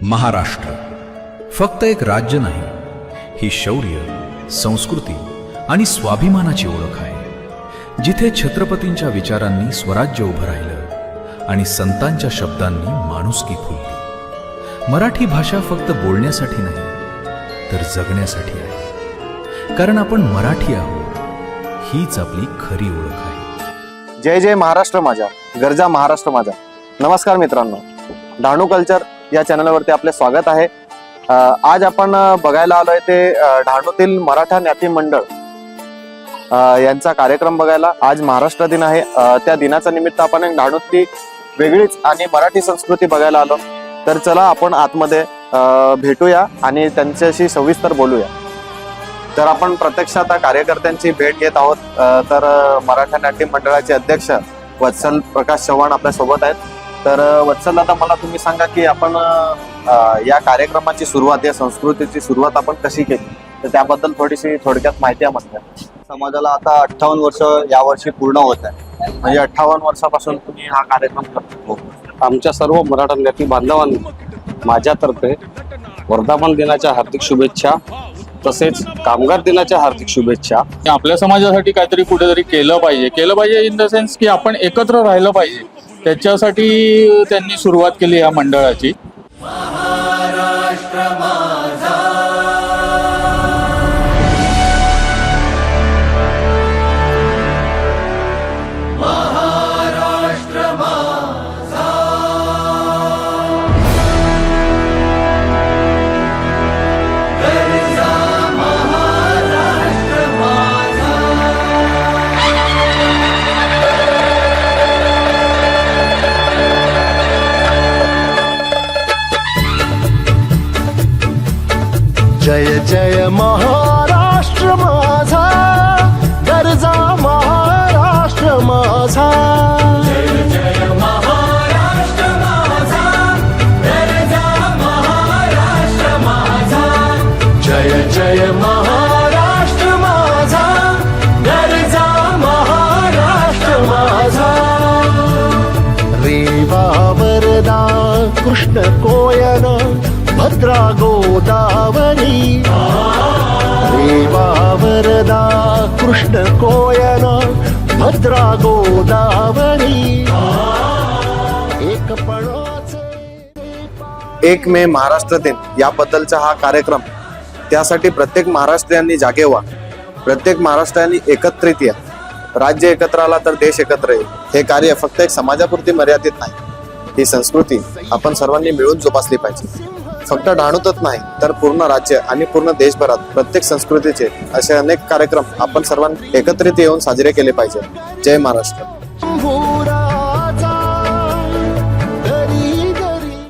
महाराष्ट्र फक्त एक राज्य नाही, ही शौर्य, संस्कृती आणि स्वाभिमानाची ओळख आहे। जिथे छत्रपतींच्या विचारांनी स्वराज्य उभं राहिलं आणि संतांच्या शब्दांनी माणुसकी फुलली। मराठी भाषा फक्त बोलण्यासाठी नाही तर जगण्यासाठी आहे, कारण आपण मराठी आहोत, हीच आपली खरी ओळख आहे। जय जय महाराष्ट्र माझा, गरजा महाराष्ट्र माझा। नमस्कार मित्रांनो, डहाणू कल्चर या चॅनलवरती आपले स्वागत आहे। आज आपण बघायला आलोय ते डहाणूतील मराठा ज्ञाती मंडळ यांचा कार्यक्रम बघायला। आज महाराष्ट्र दिन आहे, त्या दिनाच्या निमित्त आपण एक डहाणूतली वेगळीच आणि मराठी संस्कृती बघायला आलो। तर चला आपण आतमध्ये भेटूया आणि त्यांच्याशी सविस्तर बोलूया। तर आपण प्रत्यक्षात कार्यकर्त्यांची भेट घेत आहोत। तर मराठा ज्ञाती मंडळाचे अध्यक्ष वत्सल प्रकाश चव्हाण आपल्या सोबत आहेत। तर वत्सल, आता मला तुम्ही सांगा की आपण या कार्यक्रमाची सुरुवात, या संस्कृतीची सुरुवात आपण कशी केली, तर त्याबद्दल थोडीशी थोडक्यात माहिती आम्हाला। समाजाला आता 58 वर्ष यावर्षी पूर्ण होत आहे। म्हणजे 58 वर्षापासून तुम्ही हा कार्यक्रम करतो। आमच्या सर्व मराठा ज्ञाती बांधवांना माझ्यातर्फे वर्धापन दिनाच्या हार्दिक शुभेच्छा, तसेच कामगार दिनाच्या हार्दिक शुभेच्छा। आपल्या समाजासाठी काहीतरी कुठेतरी केलं पाहिजे इन द सेन्स की आपण एकत्र राहिलं पाहिजे, त्याच्यासाठी त्यांनी सुरुवात केली या मंडळाची। महाराष्ट्र माझा, महाराष्ट्र माझा, गरजा महाराष्ट्र माझा। जय जय महाराष्ट्र माझा, गरजा महाराष्ट्र माझा। जय जय महाराष्ट्र माझा, गरजा महाराष्ट्र माझा। जय जय महाराष्ट्र माझा, गरजा महाराष्ट्र माझा। रेवा वरदा कृष्ण कोयल भद्रा गोदावरी, रेवा वरदा कृष्ण कोयल भद्रा गोदावरी। एक एक मे महाराष्ट्र दिन याबद्दलचा हा कार्यक्रम, त्यासाठी प्रत्येक महाराष्ट्रीयांनी जागे व्हा, प्रत्येक महाराष्ट्रीयांनी एकत्रित या। राज्य एकत्र आला तर देश एकत्र येईल। हे कार्य फक्त एक समाजापुरती मर्यादित नाही, ही संस्कृती आपण सर्वांनी मिळून जोपासली पाहिजे। फक्त डहाणूतच नाही तर पूर्ण राज्य आणि पूर्ण देशभरात प्रत्येक संस्कृतीचे असे अनेक कार्यक्रम आपण सर्वांनी एकत्रित येऊन साजरे केले पाहिजे। जय महाराष्ट्र।